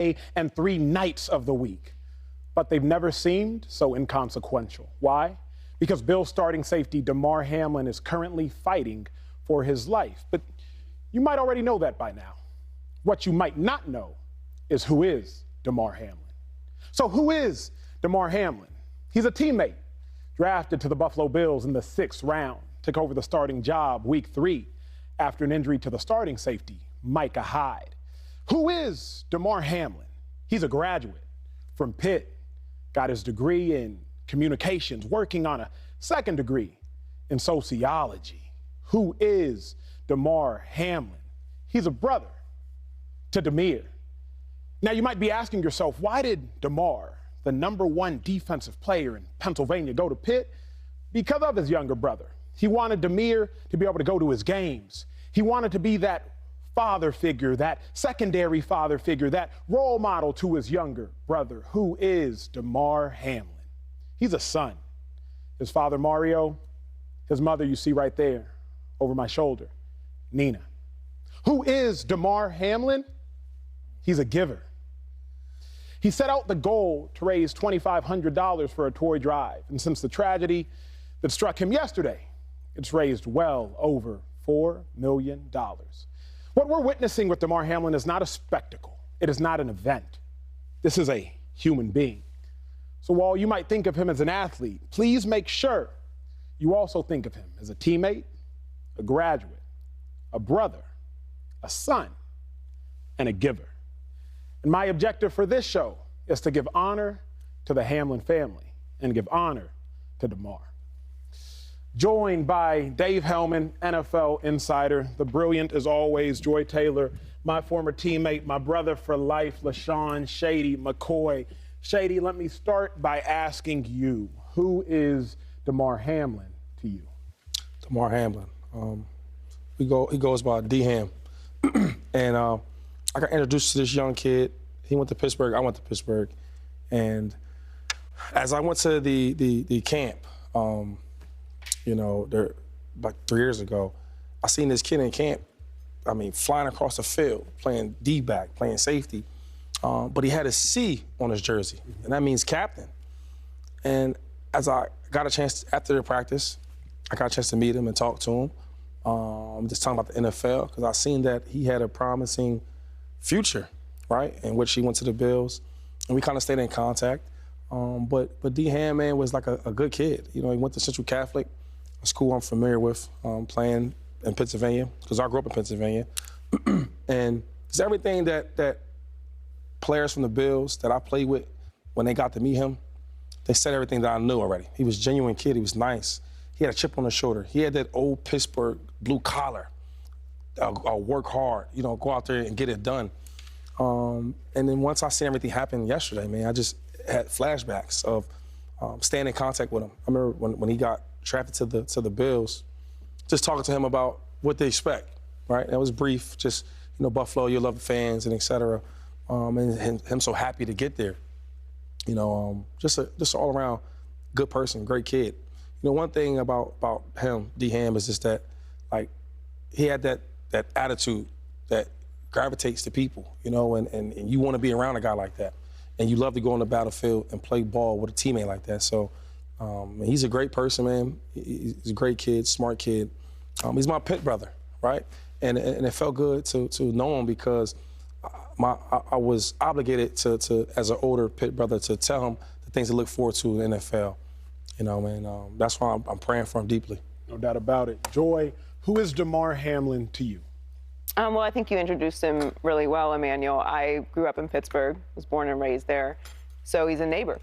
and 3 nights of the week. But they've never seemed so inconsequential. Why? Because Bills starting safety Damar Hamlin is currently fighting for his life. But you might already know that by now. What you might not know is who is Damar Hamlin. So who is Damar Hamlin? He's a teammate, drafted to the Buffalo Bills in the 6th round, took over the starting job week 3 after an injury to the starting safety, Micah Hyde. Who is Damar Hamlin? He's a graduate from Pitt, got his degree in communications, working on a 2nd degree in sociology. Who is Damar Hamlin? He's a brother to Damir. Now, you might be asking yourself, why did Damar, the #1 defensive player in Pennsylvania, go to Pitt? Because of his younger brother. He wanted Damir to be able to go to his games. He wanted to be that father figure, that secondary father figure, that role model to his younger brother. Who is Damar Hamlin? He's a son. His father, Mario, his mother, you see right there over my shoulder, Nina. Who is Damar Hamlin? He's a giver. He set out the goal to raise $2,500 for a toy drive. And since the tragedy that struck him yesterday, it's raised well over $4 million. What we're witnessing with Damar Hamlin is not a spectacle. It is not an event. This is a human being. So while you might think of him as an athlete, please make sure you also think of him as a teammate, a graduate, a brother, a son, and a giver. And my objective for this show is to give honor to the Hamlin family and give honor to Damar. Joined by Dave Hellman, NFL insider, the brilliant, as always, Joy Taylor, my former teammate, my brother for life, LaShawn Shady McCoy. Shady, let me start by asking you, who is Damar Hamlin to you? Damar Hamlin. He goes by D-Ham. And I got introduced to this young kid. He went to Pittsburgh, I went to Pittsburgh. And as I went to the camp, like 3 years ago, I seen this kid in camp, flying across the field, playing D-back, playing safety. But he had a C on his jersey, and that means captain. And as I got a chance, after the practice, I got a chance to meet him and talk to him. Just talking about the NFL, because I seen that he had a promising future, right, in which he went to the Bills, and we kind of stayed in contact. But D-Ham, man, was like a good kid. He went to Central Catholic, a school I'm familiar with, playing in Pennsylvania, because I grew up in Pennsylvania. And it's everything that players from the Bills that I played with, when they got to meet him, they said everything that I knew already. He was a genuine kid. He was nice. He had a chip on his shoulder. He had that old Pittsburgh blue collar. Work hard, go out there and get it done. And then once I seen everything happen yesterday, man, I just had flashbacks of staying in contact with him. I remember when he got drafted to the Bills, just talking to him about what they expect, right? And it was brief, just, Buffalo, you love the fans and et cetera. And him so happy to get there. Just all around good person, great kid. One thing about him, D-Ham, is just that, like, he had that attitude that gravitates to people, and you want to be around a guy like that. And you love to go on the battlefield and play ball with a teammate like that. So he's a great person, man. He's a great kid, smart kid. He's my pit brother, right? And it felt good to know him, because I was obligated to as an older pit brother, to tell him the things to look forward to in the NFL. That's why I'm praying for him deeply. No doubt about it. Joy, who is Damar Hamlin to you? Well, I think you introduced him really well, Emmanuel. I grew up in Pittsburgh, was born and raised there, so he's a neighbor.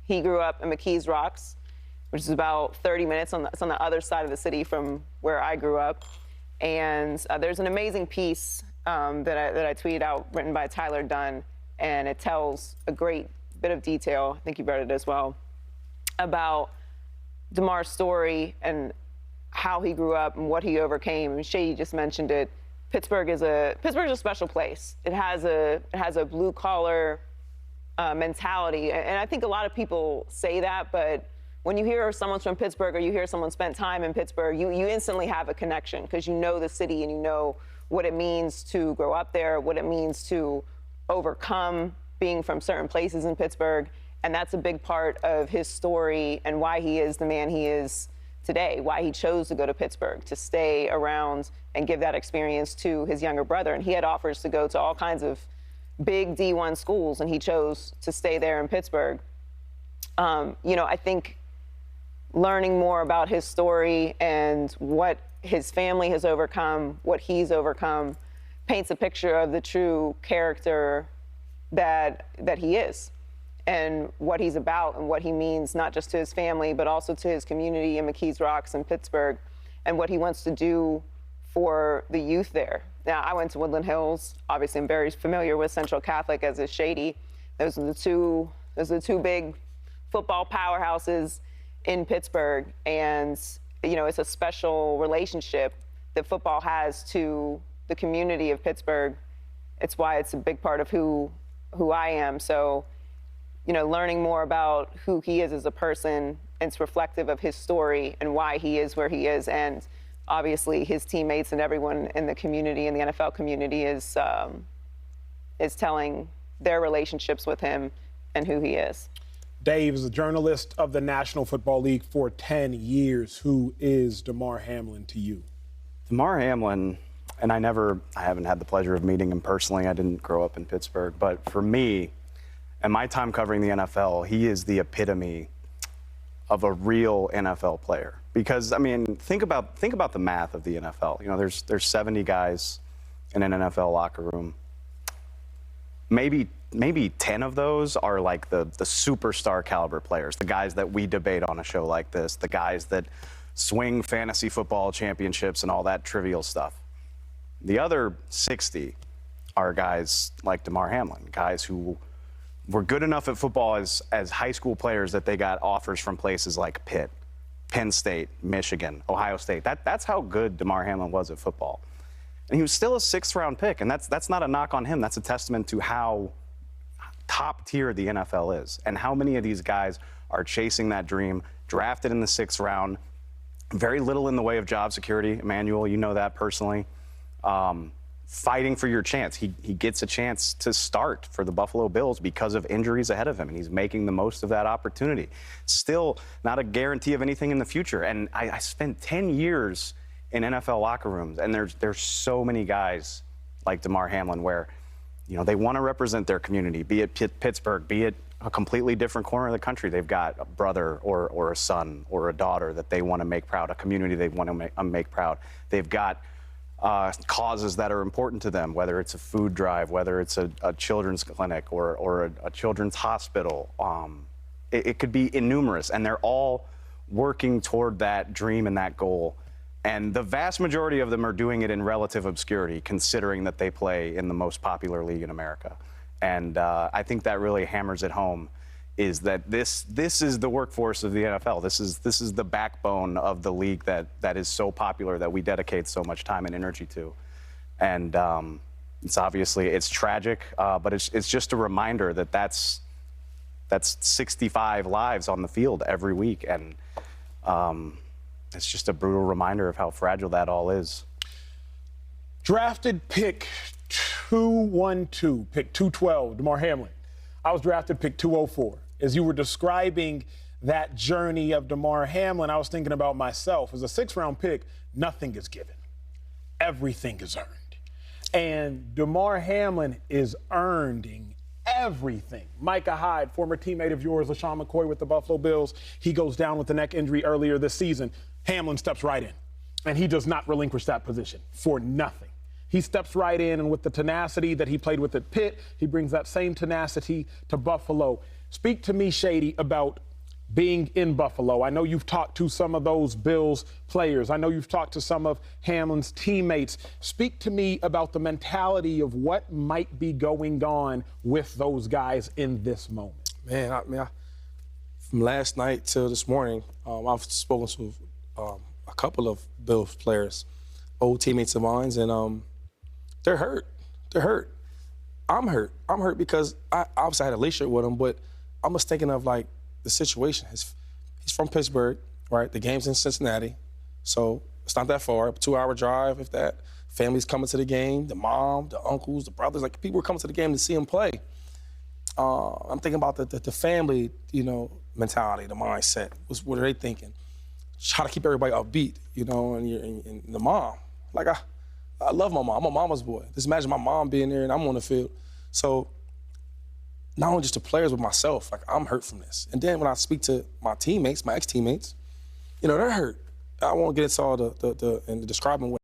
He grew up in McKees Rocks, which is about 30 minutes it's on the other side of the city from where I grew up. And there's an amazing piece that I tweeted out, written by Tyler Dunn, and it tells a great bit of detail, I think you read it as well, about Damar's story and how he grew up and what he overcame. And Shady just mentioned it. Pittsburgh is a special place. It has a blue collar mentality, and I think a lot of people say that, but when you hear someone's from Pittsburgh or you hear someone spent time in Pittsburgh, you instantly have a connection, because you know the city and you know what it means to grow up there, what it means to overcome being from certain places in Pittsburgh. And that's a big part of his story and why he is the man he is today, why he chose to go to Pittsburgh, to stay around and give that experience to his younger brother. And he had offers to go to all kinds of big D1 schools, and he chose to stay there in Pittsburgh. I think learning more about his story and what his family has overcome, what he's overcome, paints a picture of the true character that he is and what he's about and what he means, not just to his family, but also to his community in McKees Rocks and Pittsburgh, and what he wants to do for the youth there. Now, I went to Woodland Hills. Obviously, I'm very familiar with Central Catholic, as is Shady. Those are the two big football powerhouses in Pittsburgh. And, it's a special relationship that football has to the community of Pittsburgh. It's why it's a big part of who I am. So, learning more about who he is as a person, and it's reflective of his story and why he is where he is. And obviously his teammates and everyone in the community, in the NFL community, is telling their relationships with him and who he is. Dave is a journalist of the National Football League for 10 years. Who is Damar Hamlin to you? Damar Hamlin, and I haven't had the pleasure of meeting him personally. I didn't grow up in Pittsburgh. But for me, and my time covering the NFL, he is the epitome of a real NFL player. Because, think about the math of the NFL. There's 70 guys in an NFL locker room. Maybe 10 of those are like the superstar caliber players, the guys that we debate on a show like this, the guys that swing fantasy football championships and all that trivial stuff. The other 60 are guys like Damar Hamlin, guys who were good enough at football as high school players that they got offers from places like Pitt, Penn State, Michigan, Ohio State. That's how good Damar Hamlin was at football. And he was still a 6th-round pick, and that's not a knock on him. That's a testament to how top tier the NFL is and how many of these guys are chasing that dream, drafted in the 6th round, very little in the way of job security. Emmanuel, you know that personally. Fighting for your chance. He gets a chance to start for the Buffalo Bills because of injuries ahead of him, and he's making the most of that opportunity. Still not a guarantee of anything in the future. And I spent 10 years in NFL locker rooms, and there's so many guys like Damar Hamlin where, they want to represent their community, be it Pittsburgh, be it a completely different corner of the country. They've got a brother or a son or a daughter that they want to make proud, a community they want to make proud. They've got causes that are important to them, whether it's a food drive, whether it's a children's clinic or a children's hospital. It could be innumerous, and they're all working toward that dream and that goal. And the vast majority of them are doing it in relative obscurity, considering that they play in the most popular league in America. And I think that really hammers it home, is that this is the workforce of the NFL. This is the backbone of the league that is so popular, that we dedicate so much time and energy to. And it's tragic, but it's just a reminder that that's 65 lives on the field every week. And it's just a brutal reminder of how fragile that all is. Drafted pick 212, pick 212, Damar Hamlin. I was drafted pick 204. As you were describing that journey of Damar Hamlin, I was thinking about myself. As a 6th-round pick, nothing is given. Everything is earned. And Damar Hamlin is earning everything. Micah Hyde, former teammate of yours, LaShawn McCoy with the Buffalo Bills, he goes down with a neck injury earlier this season. Hamlin steps right in, and he does not relinquish that position for nothing. He steps right in, and with the tenacity that he played with at Pitt, he brings that same tenacity to Buffalo. Speak to me, Shady, about being in Buffalo. I know you've talked to some of those Bills players. I know you've talked to some of Hamlin's teammates. Speak to me about the mentality of what might be going on with those guys in this moment. Man, from last night till this morning, I've spoken to a couple of Bills players, old teammates of mine, and they're hurt. They're hurt. I'm hurt. I'm hurt because I obviously had a relationship with him, but I'm just thinking of like the situation. He's from Pittsburgh, right? The game's in Cincinnati, so it's not that far, a 2-hour drive, if that. Family's coming to the game, the mom, the uncles, the brothers, like people were coming to the game to see him play. I'm thinking about the family, mentality, the mindset. What are they thinking? Try to keep everybody upbeat, and the mom. Like, I love my mom. I'm a mama's boy. Just imagine my mom being there and I'm on the field. So not only just the players, but myself, like, I'm hurt from this. And then when I speak to my teammates, my ex-teammates, they're hurt. I won't get into all the describing what